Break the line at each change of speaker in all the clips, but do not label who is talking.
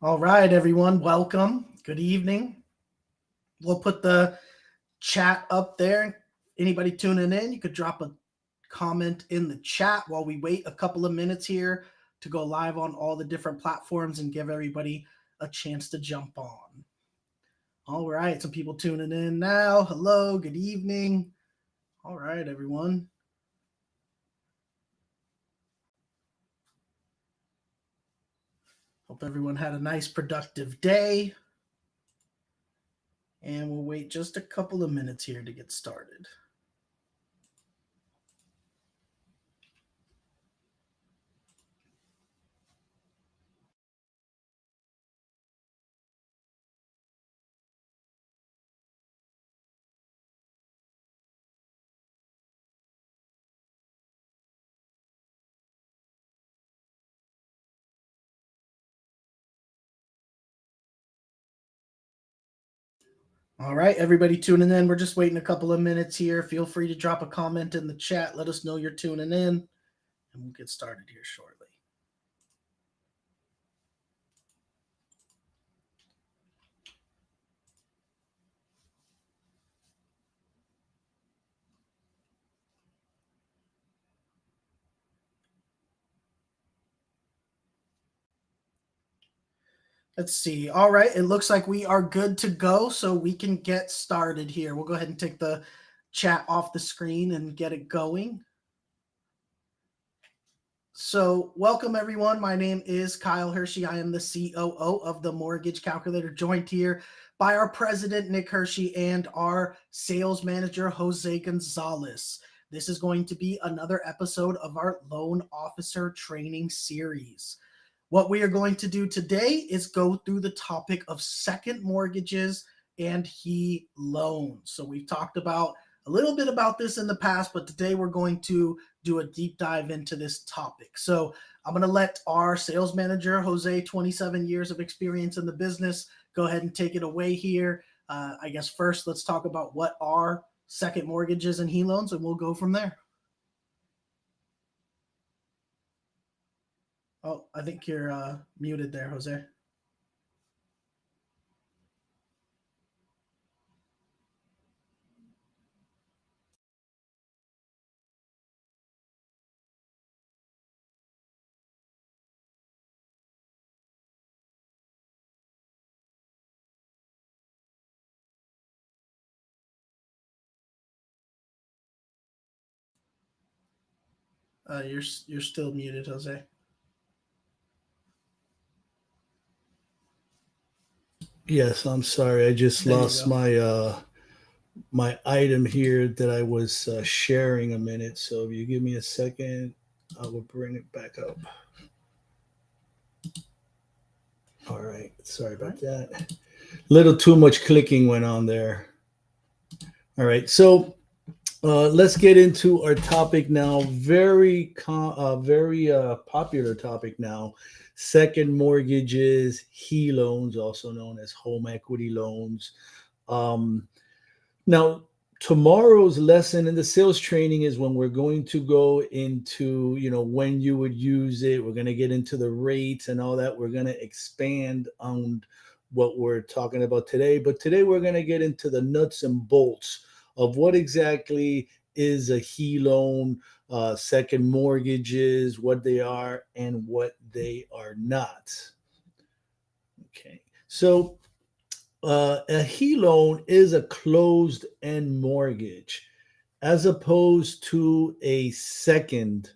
All right, everyone, welcome. Good evening. We'll put the chat up there. Anybody tuning in, you could drop a comment in the chat while we wait a couple of minutes here to go live on all the different platforms and give everybody a chance to jump on. All right, some people tuning in now. Hello, good evening. All right, everyone. Hope everyone had a nice, productive day. And we'll wait just a couple of minutes here to get started. All right, everybody tuning in. We're just waiting a couple of minutes here. Feel free to drop a comment in the chat. Let us know you're tuning in, and we'll get started here shortly. Let's see. All right, it looks like we are good to go, so we can get started here. We'll go ahead and take the chat off the screen and get it going. So, welcome everyone. My name is Kyle Hershey. I am the COO of the Mortgage Calculator, joined here by our president, Nick Hershey, and our sales manager, Jose Gonzalez. This is going to be another episode of our loan officer training series. What we are going to do today is go through the topic of second mortgages and HELOANs. So, we've talked about a little bit about this in the past, but today we're going to do a deep dive into this topic. So I'm going to let our sales manager, Jose, 27 years of experience in the business, go ahead and take it away here. I guess first, let's talk about what are second mortgages and HELOANs, and we'll go from there. Oh, I think you're muted there, Jose. You're still muted, Jose.
Yes, I'm sorry. I just
There you
lost
go.
my item here that I was sharing a minute. So if you give me a second, I will bring it back up. All right. Sorry about that. Little too much clicking went on there. All right. So let's get into our topic now. Very popular topic now. Second mortgages, HELOANs, also known as home equity loans. Um, Now, tomorrow's lesson in the sales training is when we're going to go into, when you would use it. We're going to get into the rates and all that. We're going to expand on what we're talking about today. But today we're going to get into the nuts and bolts of what exactly is a HELOAN, second mortgages, what they are and what they are not. Okay. So a HELOAN is a closed end mortgage as opposed to a second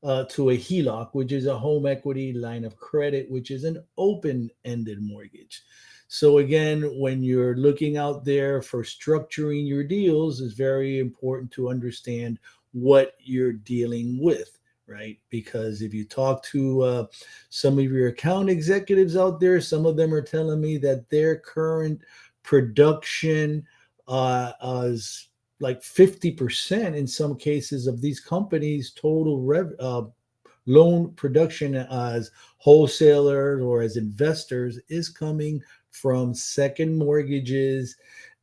to a HELOC, which is a home equity line of credit, which is an open ended mortgage. So, again, when you're looking out there for structuring your deals, it's very important to understand what you're dealing with, right? Because if you talk to some of your account executives out there, some of them are telling me that their current production is like 50% in some cases of these companies' total loan production as wholesalers or as investors is coming from second mortgages,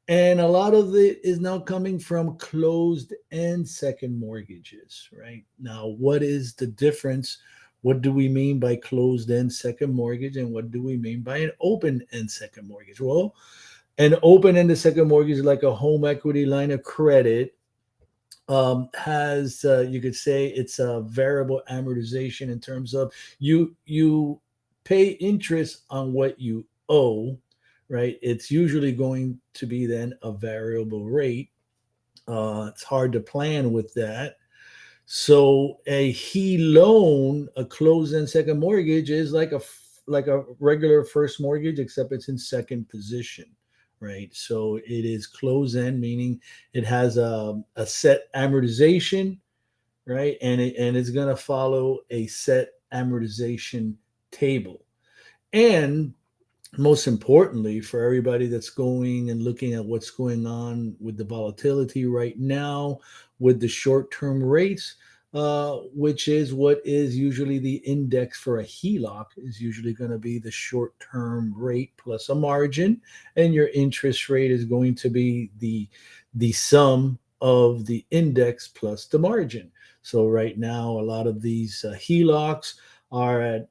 and a lot of it is now coming from closed and second mortgages. Right now, what is the difference What do we mean by closed-end second mortgage, and what do we mean by an open-end second mortgage? Well, an open-ended second mortgage is like a home equity line of credit. Has you could say it's a variable amortization in terms of you pay interest on what you owe, right? It's usually going to be then a variable rate. It's hard to plan with that. So a he loan, a closed-end second mortgage, is like a regular first mortgage, except it's in second position, right? So it is closed-end, meaning it has a set amortization, right? And it's going to follow a set amortization table. And most importantly, for everybody that's going and looking at what's going on with the volatility right now, with the short-term rates, which is what is usually the index for a HELOC, is usually going to be the short-term rate plus a margin, and your interest rate is going to be the sum of the index plus the margin. So right now, a lot of these HELOCs are at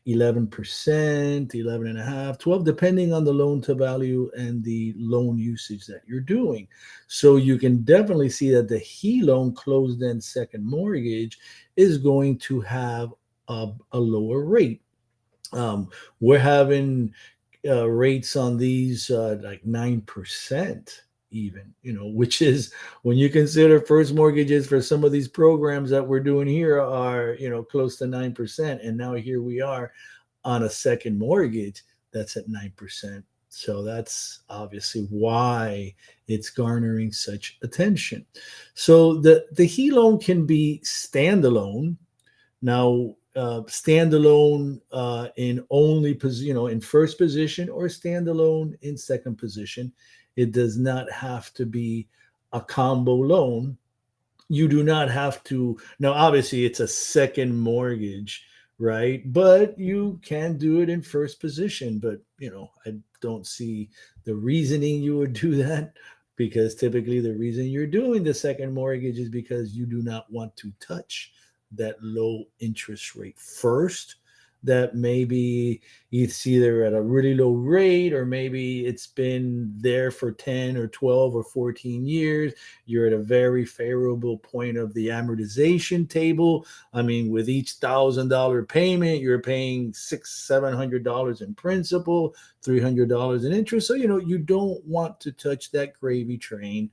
11%, 11 and a half, 12, depending on the loan to value and the loan usage that you're doing. So you can definitely see that the HE loan closed end second mortgage is going to have a lower rate. We're having rates on these like 9%, even, which is, when you consider first mortgages for some of these programs that we're doing here are, close to 9%. And now here we are on a second mortgage that's at 9%. So that's obviously why it's garnering such attention. So the HE loan can be standalone. Now, standalone in only in first position, or standalone in second position. It does not have to be a combo loan. You do not have to. Now, obviously, it's a second mortgage, right? But you can do it in first position. But I don't see the reasoning you would do that, because typically the reason you're doing the second mortgage is because you do not want to touch that low interest rate first. That maybe it's either at a really low rate, or maybe it's been there for 10 or 12 or 14 years. You're at a very favorable point of the amortization table. I mean, with each $1,000 payment, you're paying $600-700 in principal, $300 in interest. So you don't want to touch that gravy train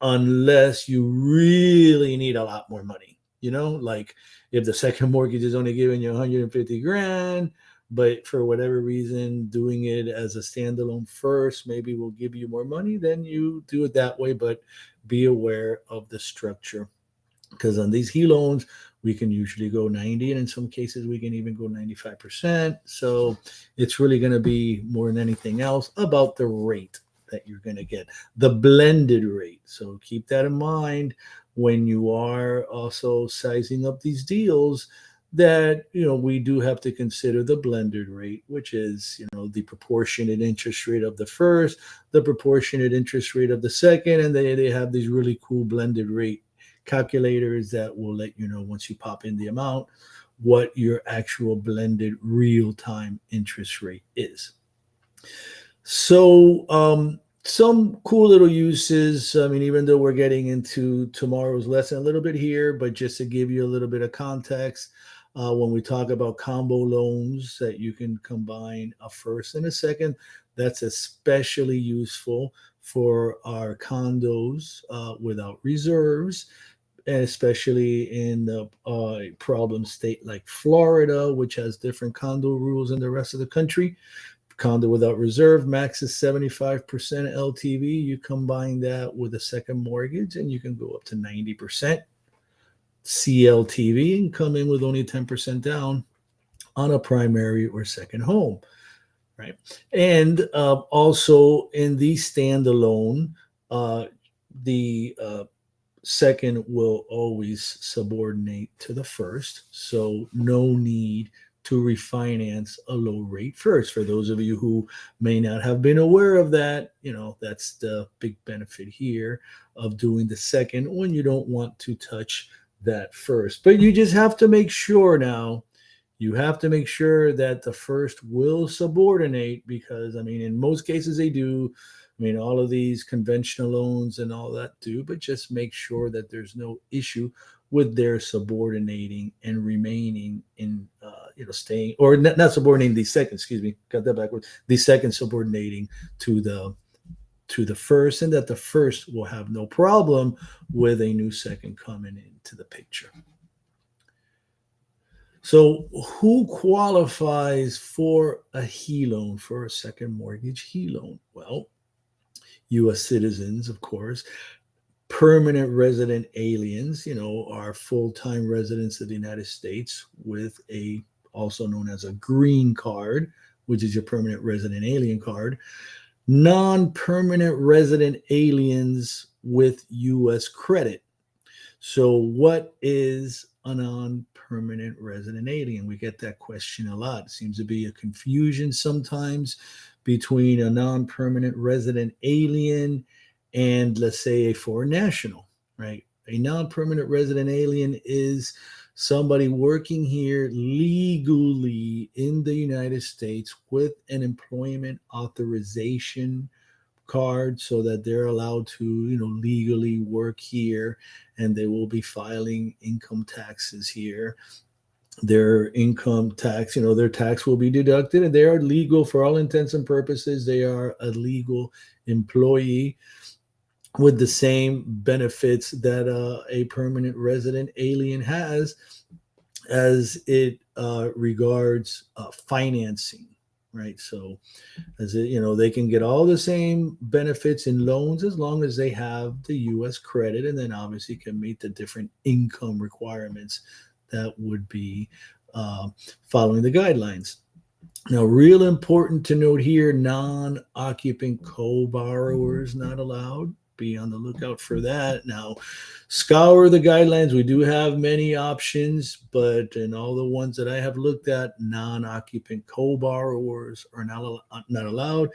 unless you really need a lot more money. Like if the second mortgage is only giving you 150 grand, but for whatever reason, doing it as a standalone first maybe will give you more money, then you do it that way. But be aware of the structure, because on these HE loans, we can usually go 90, and in some cases we can even go 95%. So it's really going to be, more than anything else, about the rate that you're going to get, the blended rate. So keep that in mind when you are also sizing up these deals, that we do have to consider the blended rate, which is the proportionate interest rate of the first, the proportionate interest rate of the second, and they have these really cool blended rate calculators that will let you know, once you pop in the amount, what your actual blended real-time interest rate is. So some cool little uses. I mean, even though we're getting into tomorrow's lesson a little bit here, but just to give you a little bit of context, when we talk about combo loans that you can combine a first and a second, that's especially useful for our condos without reserves, and especially in the problem state like Florida, which has different condo rules than the rest of the country. Condo without reserve, max is 75% LTV. You combine that with a second mortgage, and you can go up to 90% CLTV and come in with only 10% down on a primary or second home, right? And also in the standalone, the second will always subordinate to the first, so no need to refinance a low rate first. For those of you who may not have been aware of that, that's the big benefit here of doing the second, when you don't want to touch that first. But you just have to make sure now, you have to make sure that the first will subordinate, because, I mean, in most cases they do. I mean, all of these conventional loans and all that do, but just make sure that there's no issue with their subordinating and remaining in, staying, or not subordinating the second, excuse me, got that backwards, the second subordinating to the first, and that the first will have no problem with a new second coming into the picture. So who qualifies for a HELOAN, for a second mortgage HELOAN? Well, U.S. citizens, of course, permanent resident aliens, are full-time residents of the United States with a, also known as a green card, which is your permanent resident alien card, non-permanent resident aliens with U.S. credit. So what is a non-permanent resident alien? We get that question a lot. It seems to be a confusion sometimes between a non-permanent resident alien and, let's say, a foreign national, right? A non-permanent resident alien is somebody working here legally in the United States with an employment authorization card, so that they're allowed to, legally work here, and they will be filing income taxes here. Their income tax, their tax will be deducted, and they are legal for all intents and purposes. They are a legal employee with the same benefits that a permanent resident alien has, as it regards financing, right? So, as it, they can get all the same benefits in loans as long as they have the U.S. credit, and then obviously can meet the different income requirements that would be following the guidelines. Now, real important to note here, non-occupant co-borrowers not allowed. Be on the lookout for that. Now, scour the guidelines. We do have many options, but in all the ones that I have looked at, non-occupant co-borrowers are not allowed.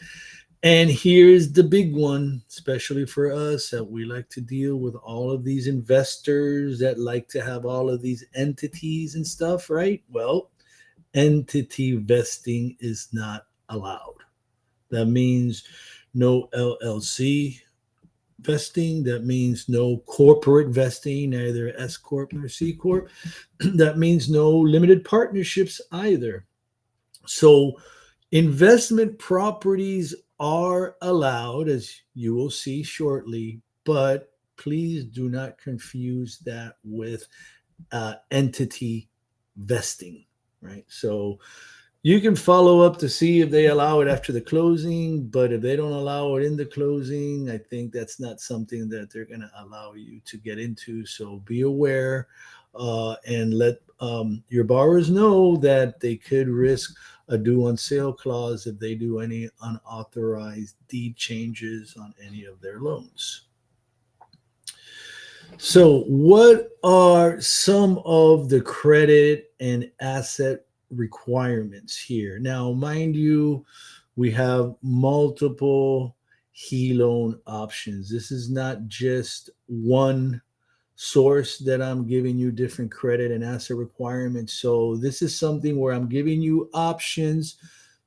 And here's the big one, especially for us, that we like to deal with all of these investors that like to have all of these entities and stuff, right? Well, entity vesting is not allowed. That means no LLC vesting. That means no corporate vesting, neither S Corp nor C Corp. That means no limited partnerships either. So investment properties are allowed, as you will see shortly, but please do not confuse that with entity vesting, right? So you can follow up to see if they allow it after the closing, but if they don't allow it in the closing, I think that's not something that they're going to allow you to get into. So be aware and let your borrowers know that they could risk a due on sale clause if they do any unauthorized deed changes on any of their loans. So what are some of the credit and asset requirements here? Now, mind you, we have multiple HELOAN options. This is not just one source that I'm giving you different credit and asset requirements. So this is something where I'm giving you options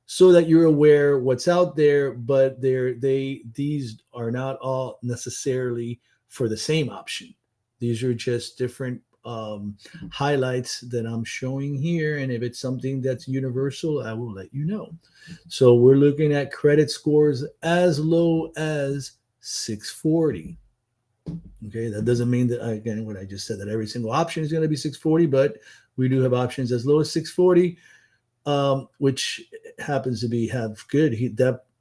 so that you're aware what's out there, but these are not all necessarily for the same option. These are just different highlights that I'm showing here. And if it's something that's universal, I will let you know. So we're looking at credit scores as low as 640. Okay, that doesn't mean that, again, what I just said, that every single option is going to be 640, but we do have options as low as 640, which happens to have good.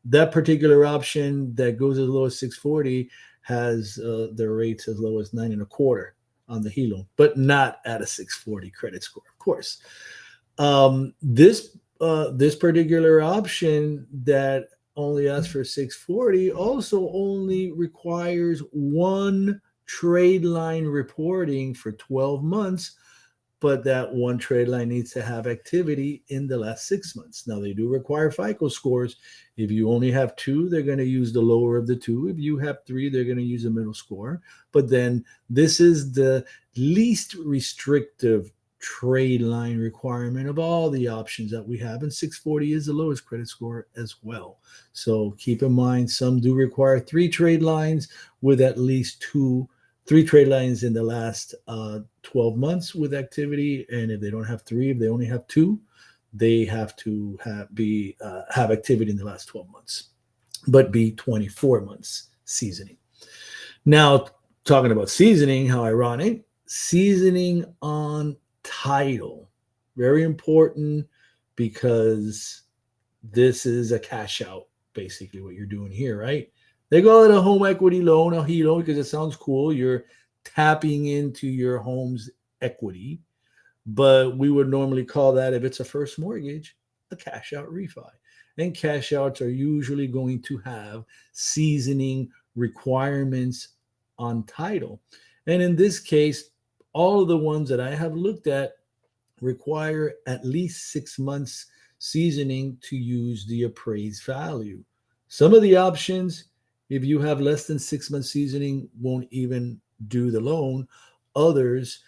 That particular option that goes as low as 640 has the rates as low as 9.25 on the HELOAN, but not at a 640 credit score, of course. This particular option that only asks for 640 also only requires one trade line reporting for 12 months but that one trade line needs to have activity in the last 6 months. Now, they do require FICO scores. If you only have 2, they're going to use the lower of the 2. If you have 3, they're going to use a middle score. But then this is the least restrictive trade line requirement of all the options that we have, and 640 is the lowest credit score as well. So keep in mind, some do require 3 trade lines with at least 3 trade lines in the last 12 months with activity, and if they don't have 3, if they only have 2, they have to have activity in the last 12 months, but be 24 months seasoning. Now, talking about seasoning, how ironic, seasoning on title, very important, because this is a cash out, basically what you're doing here, right? They call it a home equity loan, a HELOAN, because it sounds cool. You're tapping into your home's equity, but we would normally call that, if it's a first mortgage, a cash out refi. And cash outs are usually going to have seasoning requirements on title. And in this case, all of the ones that I have looked at require at least 6 months seasoning to use the appraised value. Some of the options, if you have less than 6 months seasoning, won't even do the loan. Others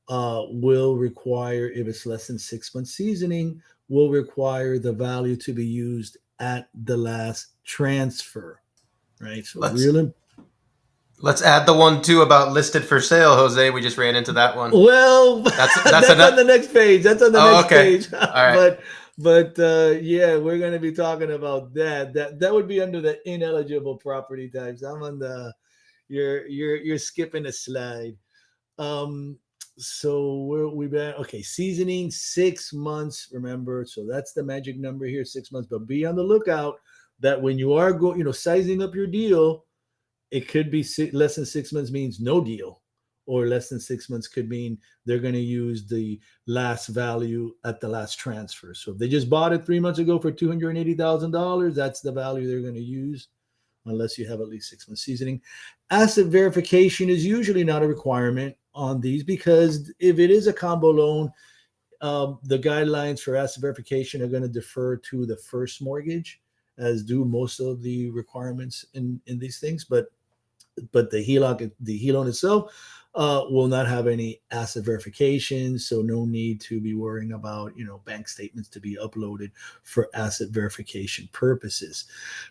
will require, if it's less than 6 months seasoning, will require the value to be used at the last transfer, right? So
let's add the one too about listed for sale, Jose. We just ran into that one.
Well, that's on the next page. That's on the next page. All right. But yeah, we're going to be talking about that. That would be under the ineligible property types. I'm on the you're skipping a slide. So we've been okay. Seasoning 6 months. Remember, so that's the magic number here, 6 months. But be on the lookout that when you are sizing up your deal, it could be less than 6 months means no deal, or less than 6 months could mean they're going to use the last value at the last transfer. So if they just bought it 3 months ago for $280,000, that's the value they're going to use, unless you have at least 6 months seasoning. Asset verification is usually not a requirement on these, because if it is a combo loan, the guidelines for asset verification are going to defer to the first mortgage, as do most of the requirements in these things. But the HELOAN itself will not have any asset verification, so no need to be worrying about bank statements to be uploaded for asset verification purposes.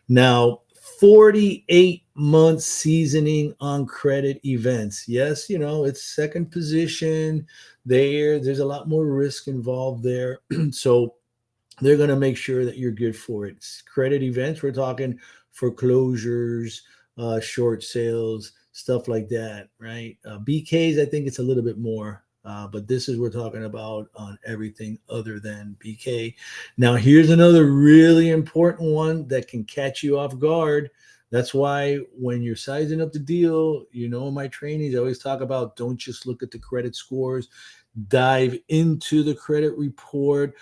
Now, 48 months seasoning on credit events. Yes, it's second position. There's a lot more risk involved there, so they're going to make sure that you're good for it. Credit events, we're talking foreclosures, short sales, stuff like that, right? BKs, I think it's a little bit more, but this is we're talking about on everything other than BK. Now, here's another really important one that can catch you off guard. That's why when you're sizing up the deal, in my trainings, I always talk about, don't just look at the credit scores, dive into the credit report,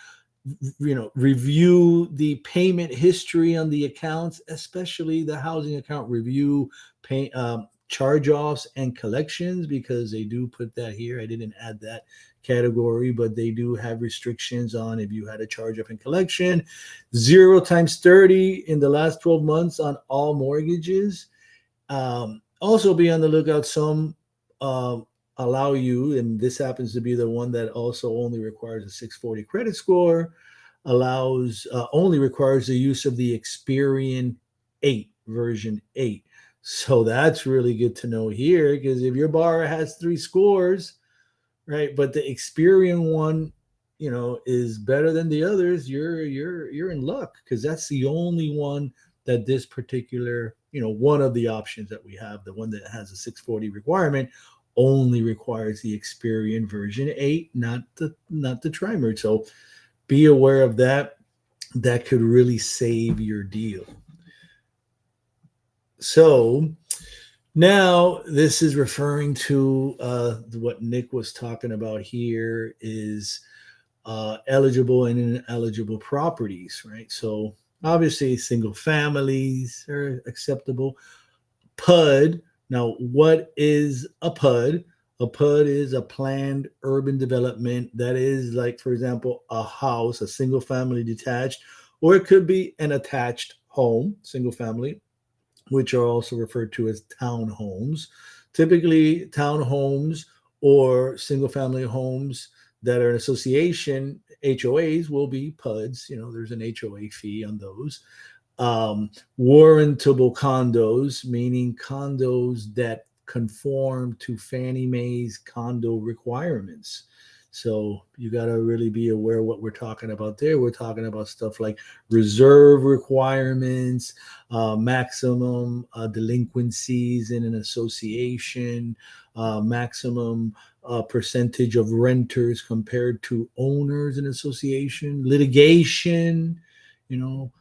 review the payment history on the accounts, especially the housing account, review charge-offs and collections, because they do put that here. I didn't add that category, but they do have restrictions on if you had a charge-off and collection. 0 times 30 in the last 12 months on all mortgages. Also be on the lookout. Some allow you, and this happens to be the one that also only requires a 640 credit score, only requires the use of the Experian 8, version 8. So that's really good to know here, because if your borrower has 3 scores, right, but the Experian one, is better than the others, you're in luck, because that's the only one that this particular, one of the options that we have, the one that has a 640 requirement, only requires the Experian version 8, not the tri-merge. So be aware of that. That could really save your deal. So now this is referring to what Nick was talking about here, is eligible and ineligible properties, right? So obviously single families are acceptable. PUD. Now, what is a PUD? A PUD is a planned urban development that is like, for example, a house, a single family detached, or it could be an attached home, single family, which are also referred to as townhomes. Typically, townhomes or single family homes that are an association, HOAs, will be PUDs. There's an HOA fee on those. Warrantable condos, meaning condos that conform to Fannie Mae's condo requirements. So you got to really be aware of what we're talking about there. We're talking about stuff like reserve requirements, maximum delinquencies in an association, maximum percentage of renters compared to owners in association, litigation, you know,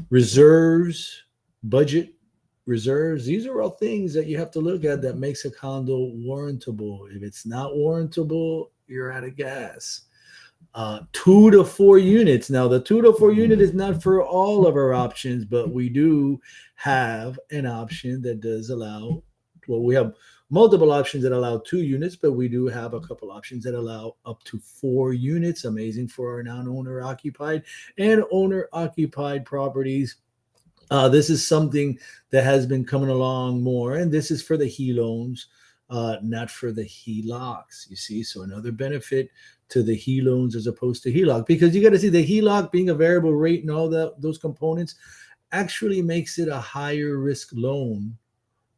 reserves, budget reserves. These are all things that you have to look at that makes a condo warrantable. If it's not warrantable, you're out of gas. 2 to 4 units. Now, the 2 to 4 unit is not for all of our options, but we do have an option that does allow, well, we have multiple options that allow 2 units, but we do have a couple options that allow up to 4 units. Amazing for our non-owner occupied and owner occupied properties. This is something that has been coming along more, and this is for the HELOANs, not for the HELOCs. You see, so another benefit to the HELOANs as opposed to HELOC, because you got to see the HELOC being a variable rate and all those components actually makes it a higher risk loan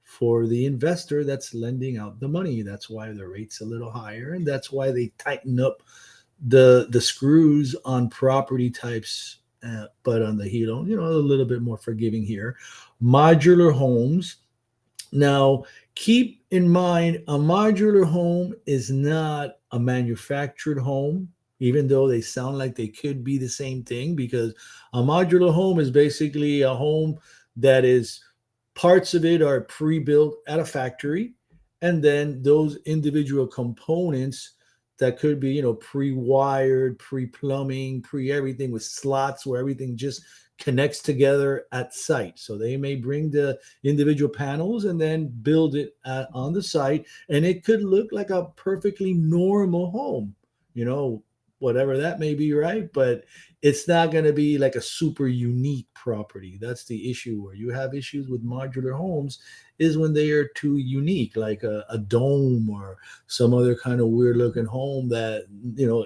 for the investor that's lending out the money. That's why the rate's a little higher, and that's why they tighten up the screws on property types. But on the HELOAN, a little bit more forgiving here. Modular homes. Now, keep in mind, a modular home is not a manufactured home, even though they sound like they could be the same thing, because a modular home is basically a home that is, parts of it are pre-built at a factory, and then those individual components that could be, pre-wired, pre-plumbing, pre-everything, with slots where everything just connects together at site. So they may bring the individual panels and then build it on the site, and it could look like a perfectly normal home, whatever that may be, right? But it's not going to be like a super unique property. That's the issue. Where you have issues with modular homes is when they are too unique, like a dome or some other kind of weird looking home that,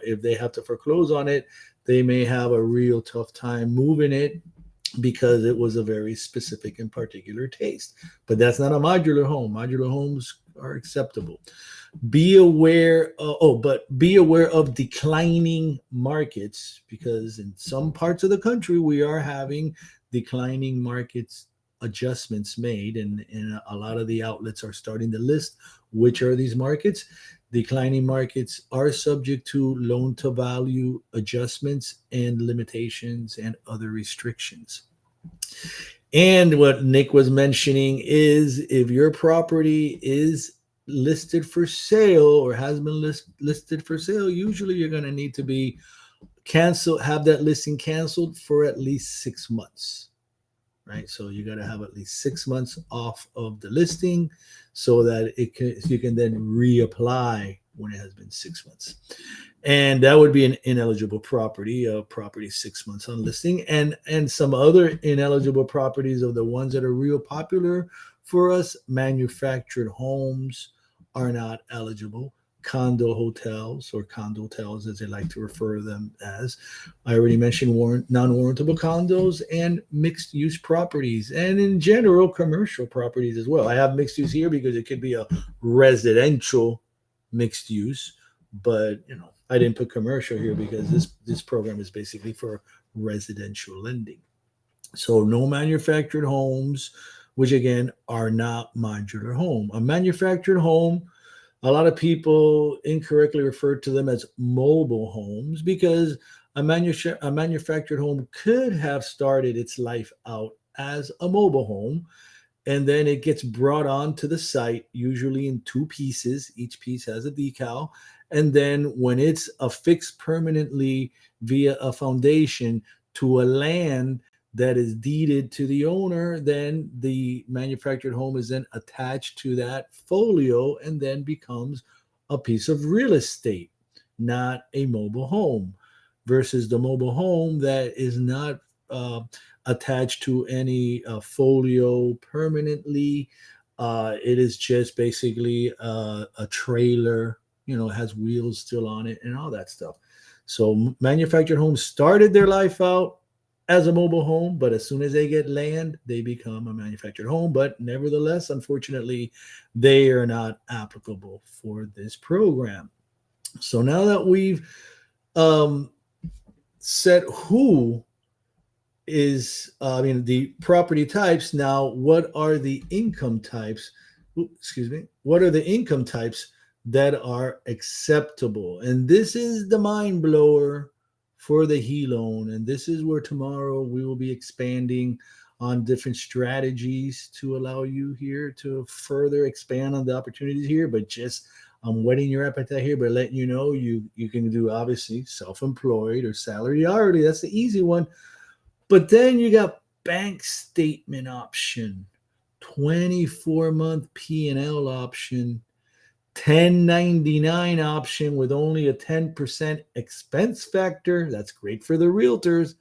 if they have to foreclose on it, they may have a real tough time moving it because it was a very specific and particular taste. But that's not a modular home. Modular homes are acceptable. Be aware of declining markets, because in some parts of the country we are having declining markets adjustments made, and a lot of the outlets are starting to list which are these markets. Declining markets are subject to loan to value adjustments and limitations and other restrictions. And what Nick was mentioning is, if your property is listed for sale or has been listed for sale, usually you're going to need to be have that listing canceled for at least 6 months, right? So you got to have at least 6 months off of the listing so that you can then reapply when it has been 6 months. And that would be an ineligible property, a property 6 months on listing. And some other ineligible properties are the ones that are real popular for us. Manufactured homes are not eligible. Condo hotels, or condotels as they like to refer to them as. I already mentioned non-warrantable condos and mixed use properties, and in general commercial properties as well. I have mixed use here because it could be a residential mixed use, but I didn't put commercial here because this program is basically for residential lending. So no manufactured homes, which again are not modular home. A manufactured home, a lot of people incorrectly refer to them as mobile homes, because a manufactured home could have started its life out as a mobile home, and then it gets brought on to the site, usually in 2 pieces. Each piece has a decal. And then when it's affixed permanently via a foundation to a land that is deeded to the owner, then the manufactured home is then attached to that folio and then becomes a piece of real estate, not a mobile home, versus the mobile home that is not attached to any folio permanently. It is just basically a trailer, has wheels still on it and all that stuff. So manufactured homes started their life out as a mobile home, but as soon as they get land, they become a manufactured home. But nevertheless, unfortunately, they are not applicable for this program. So now that we've said who is, the property types, now what are the income types? What are the income types that are acceptable? And this is the mind blower for the HELOAN. And this is where tomorrow we will be expanding on different strategies to allow you here to further expand on the opportunities here. But just I'm whetting your appetite here, but letting you know you can do obviously self-employed or salary hourly. That's the easy one. But then you got bank statement option, 24-month P&L option, 1099 option with only a 10% expense factor. That's great for the realtors,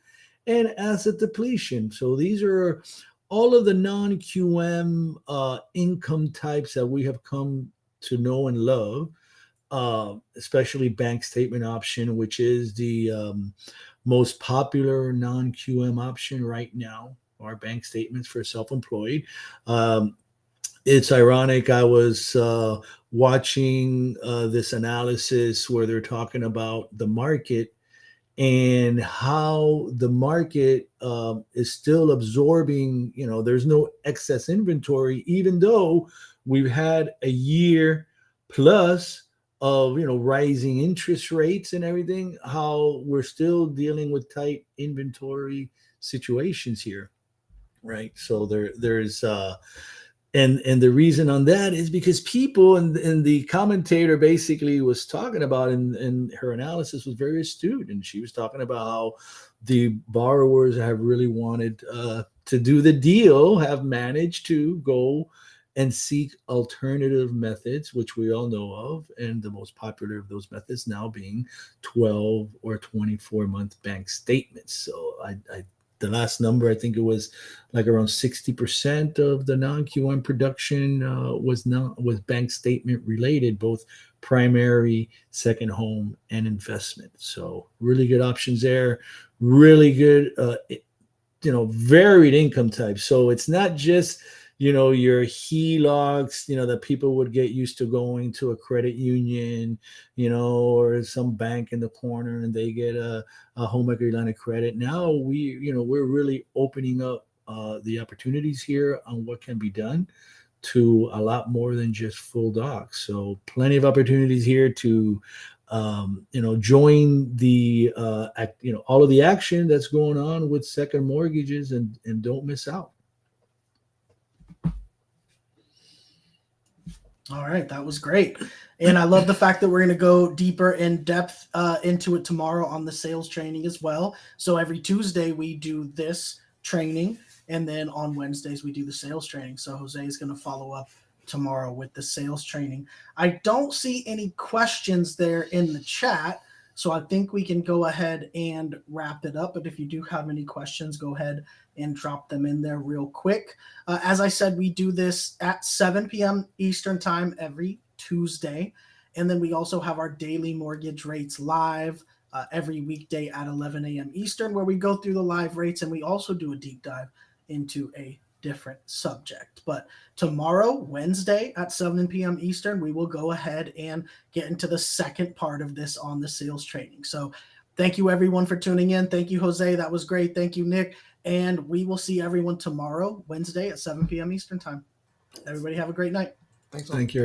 and asset depletion. So these are all of the non-QM income types that we have come to know and love, especially bank statement option, which is the most popular non-QM option right now, are bank statements for self-employed. It's ironic. I was watching this analysis where they're talking about the market and how the market is still absorbing, there's no excess inventory, even though we've had a year plus of, rising interest rates and everything, how we're still dealing with tight inventory situations here, right? So there's and the reason on that is because people, and the commentator basically was talking about, and her analysis was very astute, and she was talking about how the borrowers have really wanted to do the deal, have managed to go and seek alternative methods, which we all know of, and the most popular of those methods now being 12 or 24-month bank statements. So the last number, I think it was like around 60% of the non-QM production was bank statement related, both primary, second home, and investment. So really good options there. Really good, varied income types. So it's not just your HELOCs, that people would get used to going to a credit union, or some bank in the corner and they get a home equity line of credit. Now we're really opening up the opportunities here on what can be done to a lot more than just full docs. So plenty of opportunities here to join the all of the action that's going on with second mortgages, and don't miss out.
All right, that was great. And I love the fact that we're going to go deeper in depth into it tomorrow on the sales training as well. So every Tuesday we do this training, and then on Wednesdays we do the sales training. So Jose is going to follow up tomorrow with the sales training. I don't see any questions there in the chat, so I think we can go ahead and wrap it up. But if you do have any questions, go ahead and drop them in there real quick. As I said, we do this at 7 p.m. Eastern time every Tuesday. And then we also have our daily mortgage rates live every weekday at 11 a.m. Eastern, where we go through the live rates, and we also do a deep dive into a different subject. But tomorrow, Wednesday at 7 p.m. Eastern, we will go ahead and get into the second part of this on the sales training. So thank you everyone for tuning in. Thank you, Jose. That was great. Thank you, Nick. And we will see everyone tomorrow, Wednesday at 7 p.m. Eastern time. Everybody have a great night.
Thanks.
Thank you.